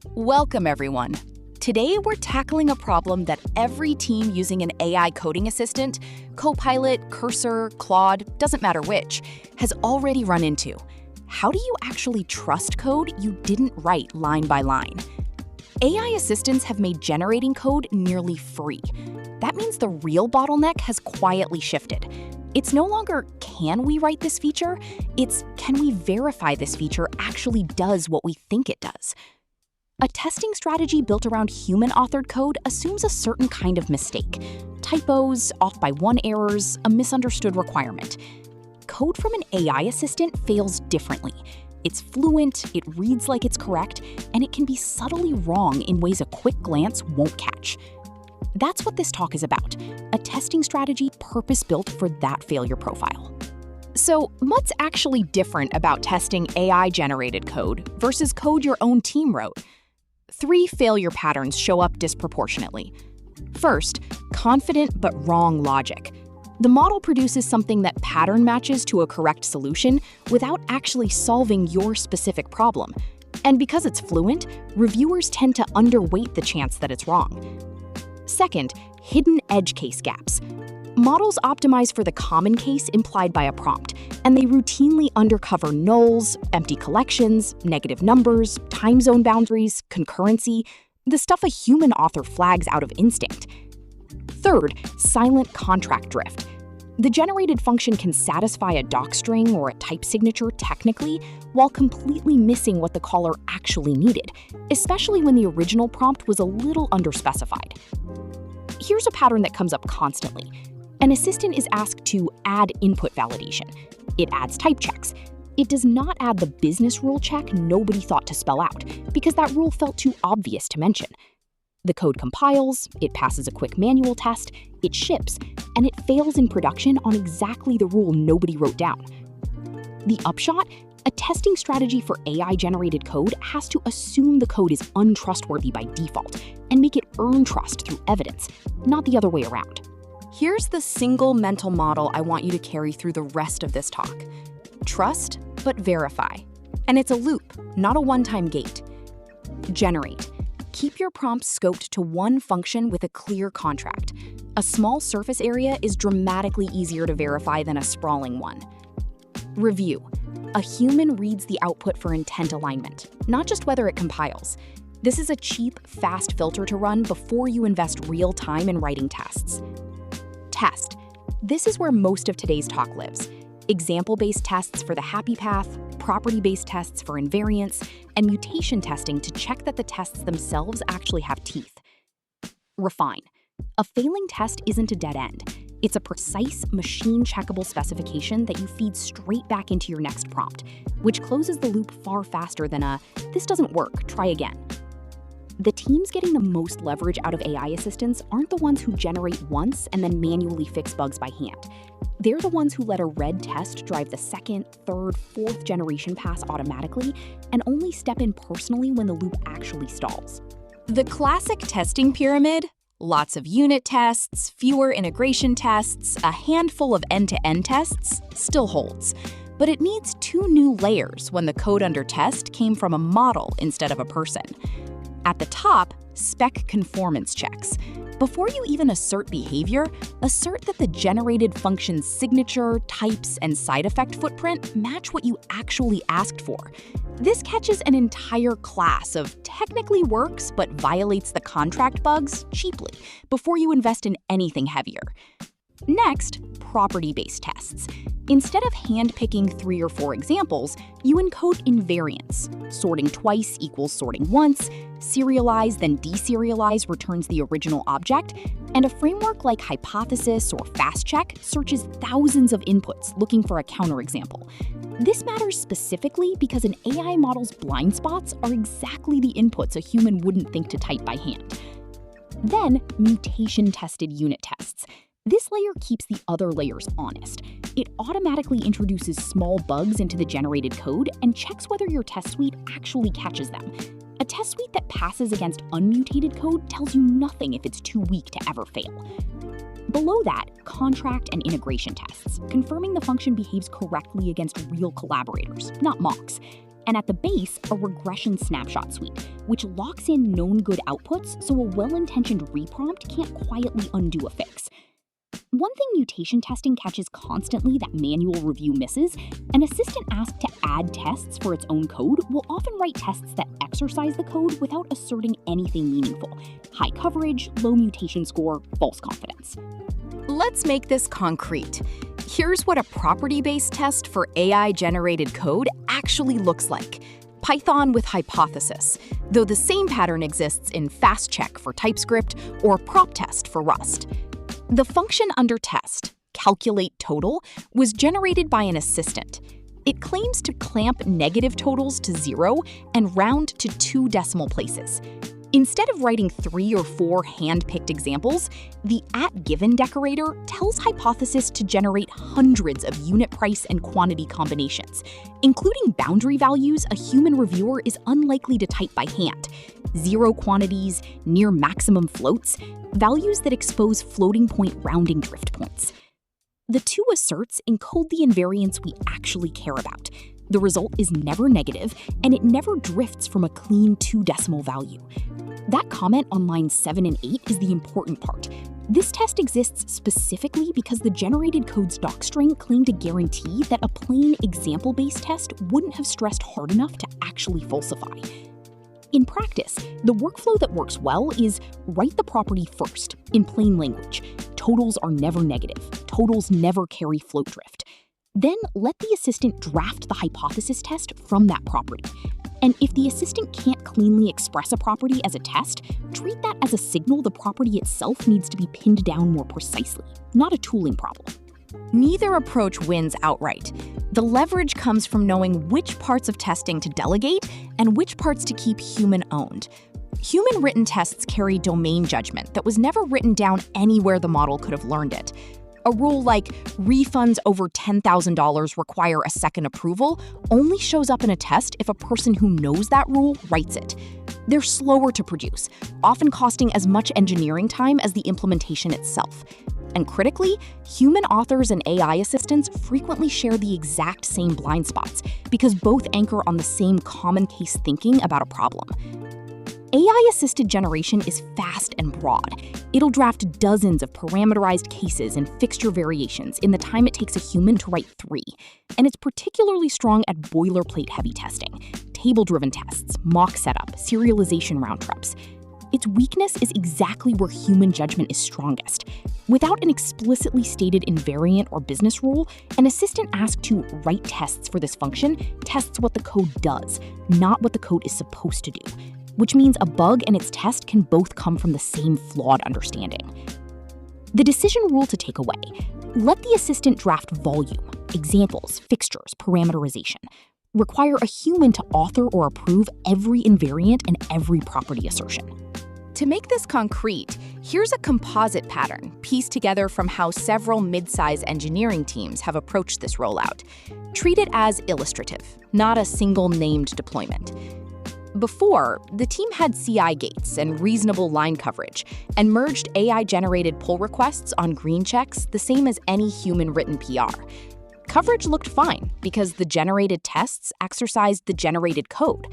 Welcome, everyone. Today, we're tackling a problem that every team using an AI coding assistant, Copilot, Cursor, Claude, doesn't matter which, has already run into. How do you actually trust code you didn't write line by line? AI assistants have made generating code nearly free. That means the real bottleneck has quietly shifted. It's no longer, can we write this feature? It's, can we verify this feature actually does what we think it does? A testing strategy built around human-authored code assumes a certain kind of mistake. Typos, off-by-one errors, a misunderstood requirement. Code from an AI assistant fails differently. It's fluent, it reads like it's correct, and it can be subtly wrong in ways a quick glance won't catch. That's what this talk is about, a testing strategy purpose-built for that failure profile. So, what's actually different about testing AI-generated code versus code your own team wrote? 3 failure patterns show up disproportionately. First, confident but wrong logic. The model produces something that pattern matches to a correct solution without actually solving your specific problem. And because it's fluent, reviewers tend to underweight the chance that it's wrong. Second, hidden edge case gaps. Models optimize for the common case implied by a prompt, and they routinely undercover nulls, empty collections, negative numbers, time zone boundaries, concurrency, the stuff a human author flags out of instinct. Third, silent contract drift. The generated function can satisfy a docstring or a type signature technically, while completely missing what the caller actually needed, especially when the original prompt was a little underspecified. Here's a pattern that comes up constantly. An assistant is asked to add input validation. It adds type checks. It does not add the business rule check nobody thought to spell out, because that rule felt too obvious to mention. The code compiles, it passes a quick manual test, it ships, and it fails in production on exactly the rule nobody wrote down. The upshot? A testing strategy for AI-generated code has to assume the code is untrustworthy by default and make it earn trust through evidence, not the other way around. Here's the single mental model I want you to carry through the rest of this talk. Trust, but verify. And it's a loop, not a one-time gate. Generate. Keep your prompt scoped to one function with a clear contract. A small surface area is dramatically easier to verify than a sprawling one. Review. A human reads the output for intent alignment, not just whether it compiles. This is a cheap, fast filter to run before you invest real time in writing tests. Test. This is where most of today's talk lives. Example-based tests for the happy path, property-based tests for invariance, and mutation testing to check that the tests themselves actually have teeth. Refine. A failing test isn't a dead end. It's a precise, machine-checkable specification that you feed straight back into your next prompt, which closes the loop far faster than a, this doesn't work, try again. The teams getting the most leverage out of AI assistants aren't the ones who generate once and then manually fix bugs by hand. They're the ones who let a red test drive the second, third, fourth generation pass automatically and only step in personally when the loop actually stalls. The classic testing pyramid, lots of unit tests, fewer integration tests, a handful of end-to-end tests, still holds. But it needs 2 new layers when the code under test came from a model instead of a person. At the top, spec conformance checks. Before you even assert behavior, assert that the generated function's signature, types, and side effect footprint match what you actually asked for. This catches an entire class of technically works but violates the contract bugs cheaply before you invest in anything heavier. Next, property-based tests. Instead of hand-picking 3 or 4 examples, you encode invariance. Sorting twice equals sorting once, serialize then deserialize returns the original object, and a framework like hypothesis or fast-check searches thousands of inputs looking for a counterexample. This matters specifically because an AI model's blind spots are exactly the inputs a human wouldn't think to type by hand. Then, mutation-tested unit tests. This layer keeps the other layers honest. It automatically introduces small bugs into the generated code and checks whether your test suite actually catches them. A test suite that passes against unmutated code tells you nothing if it's too weak to ever fail. Below that, contract and integration tests, confirming the function behaves correctly against real collaborators, not mocks. and at the base, a regression snapshot suite, which locks in known good outputs so a well-intentioned reprompt can't quietly undo a fix. One thing mutation testing catches constantly that manual review misses, an assistant asked to add tests for its own code will often write tests that exercise the code without asserting anything meaningful. High coverage, low mutation score, false confidence. Let's make this concrete. Here's what a property-based test for AI-generated code actually looks like. Python with hypothesis, though the same pattern exists in fastcheck for TypeScript or prop test for Rust. The function under test, calculate total, was generated by an assistant. It claims to clamp negative totals to 0 and round to 2 decimal places. Instead of writing 3 or 4 hand-picked examples, the @given decorator tells Hypothesis to generate hundreds of unit price and quantity combinations, including boundary values a human reviewer is unlikely to type by hand, 0 quantities, near maximum floats, values that expose floating point rounding drift points. The two asserts encode the invariants we actually care about. The result is never negative, and it never drifts from a clean 2 decimal value. That comment on lines 7 and 8 is the important part. This test exists specifically because the generated code's docstring claimed a guarantee that a plain example-based test wouldn't have stressed hard enough to actually falsify. In practice, the workflow that works well is write the property first, in plain language. Totals are never negative. Totals never carry float drift. Then let the assistant draft the hypothesis test from that property. And if the assistant can't cleanly express a property as a test, treat that as a signal the property itself needs to be pinned down more precisely, not a tooling problem. Neither approach wins outright. The leverage comes from knowing which parts of testing to delegate and which parts to keep human-owned. Human-written tests carry domain judgment that was never written down anywhere the model could have learned it. A rule like refunds over $10,000 require a second approval only shows up in a test if a person who knows that rule writes it. They're slower to produce, often costing as much engineering time as the implementation itself. And critically, human authors and AI assistants frequently share the exact same blind spots because both anchor on the same common case thinking about a problem. AI-assisted generation is fast and broad. It'll draft dozens of parameterized cases and fixture variations in the time it takes a human to write 3. And it's particularly strong at boilerplate-heavy testing, table-driven tests, mock setup, serialization round trips. Its weakness is exactly where human judgment is strongest. Without an explicitly stated invariant or business rule, an assistant asked to write tests for this function tests what the code does, not what the code is supposed to do, which means a bug and its test can both come from the same flawed understanding. The decision rule to take away: let the assistant draft volume, examples, fixtures, parameterization. Require a human to author or approve every invariant and every property assertion. To make this concrete, here's a composite pattern pieced together from how several mid-size engineering teams have approached this rollout. Treat it as illustrative, not a single named deployment. Before, the team had CI gates and reasonable line coverage and merged AI-generated pull requests on green checks the same as any human-written PR. Coverage looked fine because the generated tests exercised the generated code.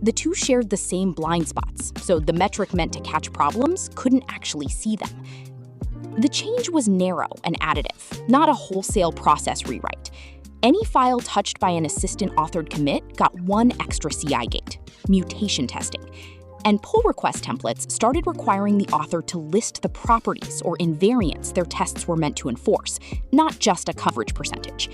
The two shared the same blind spots, so the metric meant to catch problems couldn't actually see them. The change was narrow and additive, not a wholesale process rewrite. Any file touched by an assistant-authored commit got one extra CI gate, mutation testing. And pull request templates started requiring the author to list the properties or invariants their tests were meant to enforce, not just a coverage percentage.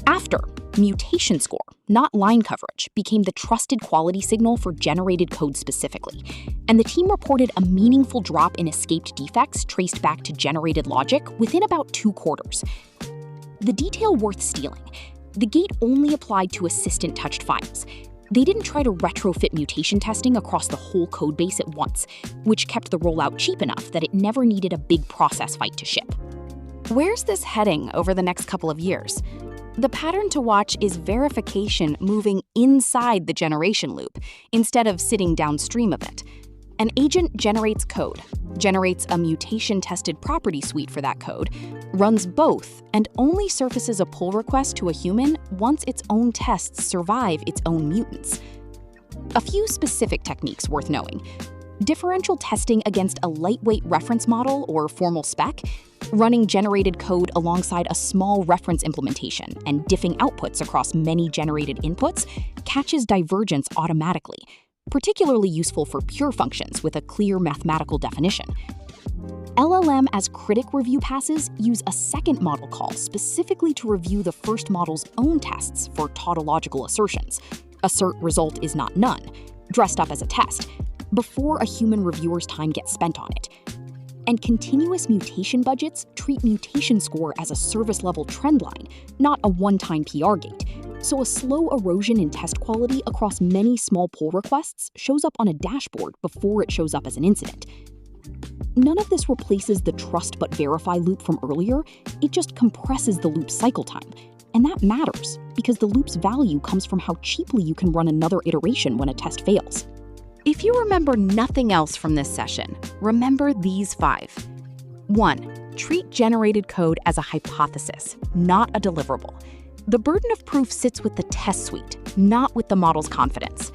After, mutation score, not line coverage, became the trusted quality signal for generated code specifically, and the team reported a meaningful drop in escaped defects traced back to generated logic within about 2 quarters. The detail worth stealing: the gate only applied to assistant-touched files. They didn't try to retrofit mutation testing across the whole codebase at once, which kept the rollout cheap enough that it never needed a big process fight to ship. Where's this heading over the next couple of years? The pattern to watch is verification moving inside the generation loop instead of sitting downstream of it. An agent generates code, generates a mutation-tested property suite for that code, runs both, and only surfaces a pull request to a human once its own tests survive its own mutants. A few specific techniques worth knowing. Differential testing against a lightweight reference model or formal spec, running generated code alongside a small reference implementation, and diffing outputs across many generated inputs catches divergence automatically, particularly useful for pure functions with a clear mathematical definition. LLM as critic review passes use a second model call specifically to review the first model's own tests for tautological assertions. Assert result is not none, dressed up as a test, before a human reviewer's time gets spent on it. And continuous mutation budgets treat mutation score as a service-level trend line, not a one-time PR gate. So a slow erosion in test quality across many small pull requests shows up on a dashboard before it shows up as an incident. None of this replaces the trust but verify loop from earlier, it just compresses the loop's cycle time. And that matters, because the loop's value comes from how cheaply you can run another iteration when a test fails. If you remember nothing else from this session, remember these 5. 1. Treat generated code as a hypothesis, not a deliverable. The burden of proof sits with the test suite, not with the model's confidence.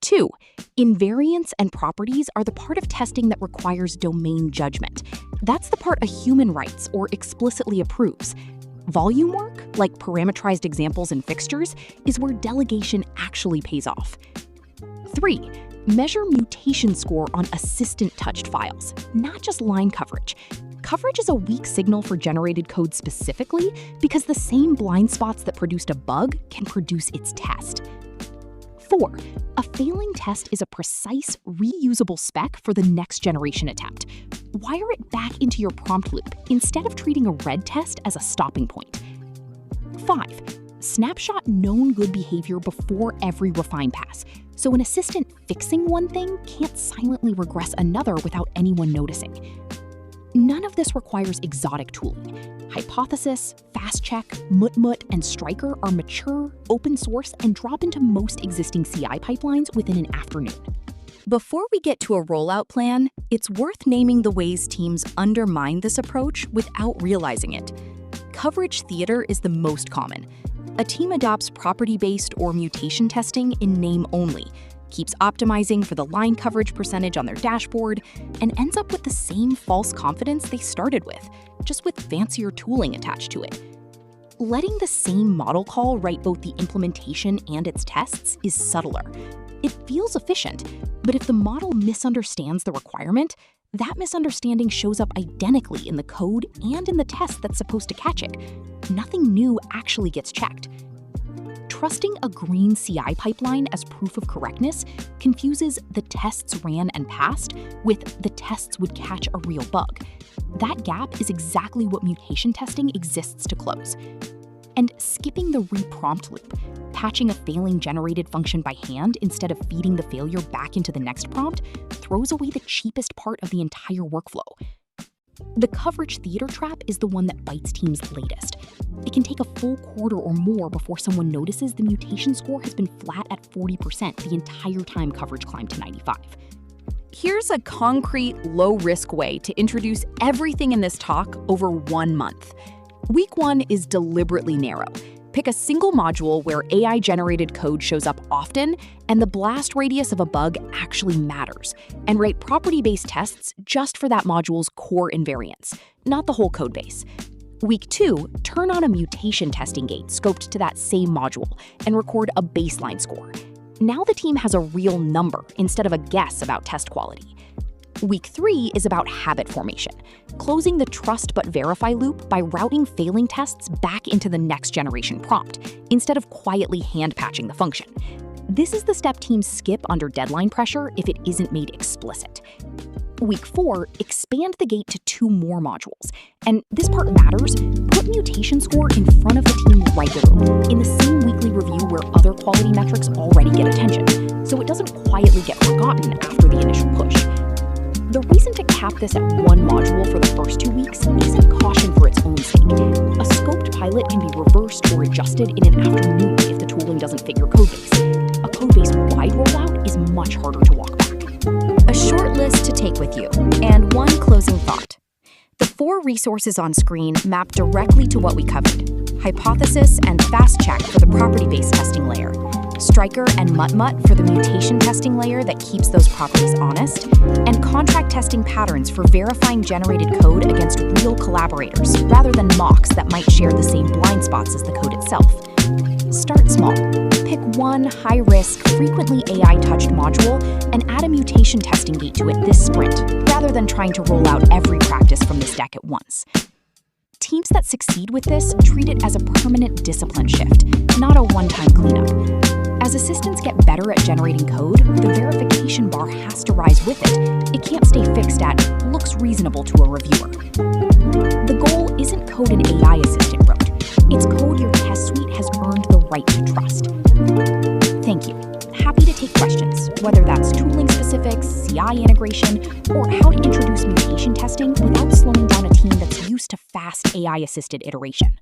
2. Invariants and properties are the part of testing that requires domain judgment. That's the part a human writes or explicitly approves. Volume work, like parameterized examples and fixtures, is where delegation actually pays off. 3. Measure mutation score on assistant-touched files, not just line coverage. Coverage is a weak signal for generated code specifically because the same blind spots that produced a bug can produce its test. 4. A failing test is a precise, reusable spec for the next generation attempt. Wire it back into your prompt loop instead of treating a red test as a stopping point. 5. Snapshot known good behavior before every refine pass, so an assistant fixing one thing can't silently regress another without anyone noticing. None of this requires exotic tooling. Hypothesis, FastCheck, Mutmut, and Striker are mature, open source, and drop into most existing CI pipelines within an afternoon. Before we get to a rollout plan, it's worth naming the ways teams undermine this approach without realizing it. Coverage theater is the most common. A team adopts property-based or mutation testing in name only, keeps optimizing for the line coverage percentage on their dashboard, and ends up with the same false confidence they started with, just with fancier tooling attached to it. Letting the same model call write both the implementation and its tests is subtler. It feels efficient, but if the model misunderstands the requirement, that misunderstanding shows up identically in the code and in the test that's supposed to catch it. Nothing new actually gets checked. Trusting a green CI pipeline as proof of correctness confuses the tests ran and passed with the tests would catch a real bug. That gap is exactly what mutation testing exists to close. And skipping the reprompt loop, patching a failing generated function by hand instead of feeding the failure back into the next prompt, throws away the cheapest part of the entire workflow. The coverage theater trap is the one that bites teams latest. It can take a full quarter or more before someone notices the mutation score has been flat at 40% the entire time coverage climbed to 95. Here's a concrete, low-risk way to introduce everything in this talk over 1 month. Week 1 is deliberately narrow. Pick a single module where AI-generated code shows up often and the blast radius of a bug actually matters, and write property-based tests just for that module's core invariants, not the whole codebase. Week 2, turn on a mutation testing gate scoped to that same module and record a baseline score. Now the team has a real number instead of a guess about test quality. Week 3 is about habit formation, closing the trust but verify loop by routing failing tests back into the next generation prompt, instead of quietly hand-patching the function. This is the step teams skip under deadline pressure if it isn't made explicit. Week 4, expand the gate to 2 more modules. And this part matters, put mutation score in front of the team regularly, in the same weekly review where other quality metrics already get attention, so it doesn't quietly get forgotten after the initial push. The reason to cap this at 1 module for the first 2 weeks isn't caution for its own sake. A scoped pilot can be reversed or adjusted in an afternoon if the tooling doesn't fit your codebase. A codebase-wide rollout is much harder to walk back. A short list to take with you, and one closing thought. The 4 resources on screen map directly to what we covered: Hypothesis and Fast Check for the property-based testing layer, Striker and MutMut for the mutation testing layer that keeps those properties honest, and contract testing patterns for verifying generated code against real collaborators rather than mocks that might share the same blind spots as the code itself. Start small. Pick one high-risk, frequently AI-touched module and add a mutation testing gate to it this sprint, rather than trying to roll out every practice from this deck at once. Teams that succeed with this treat it as a permanent discipline shift, not a one-time cleanup. As assistants get better at generating code, the verification bar has to rise with it. It can't stay fixed at "looks reasonable" to a reviewer. The goal isn't code an AI assistant wrote. It's code your test suite has earned the right to trust. Thank you. Happy to take questions, whether that's tooling specifics, CI integration, or how to introduce mutation testing without slowing down a team that's used to fast AI-assisted iteration.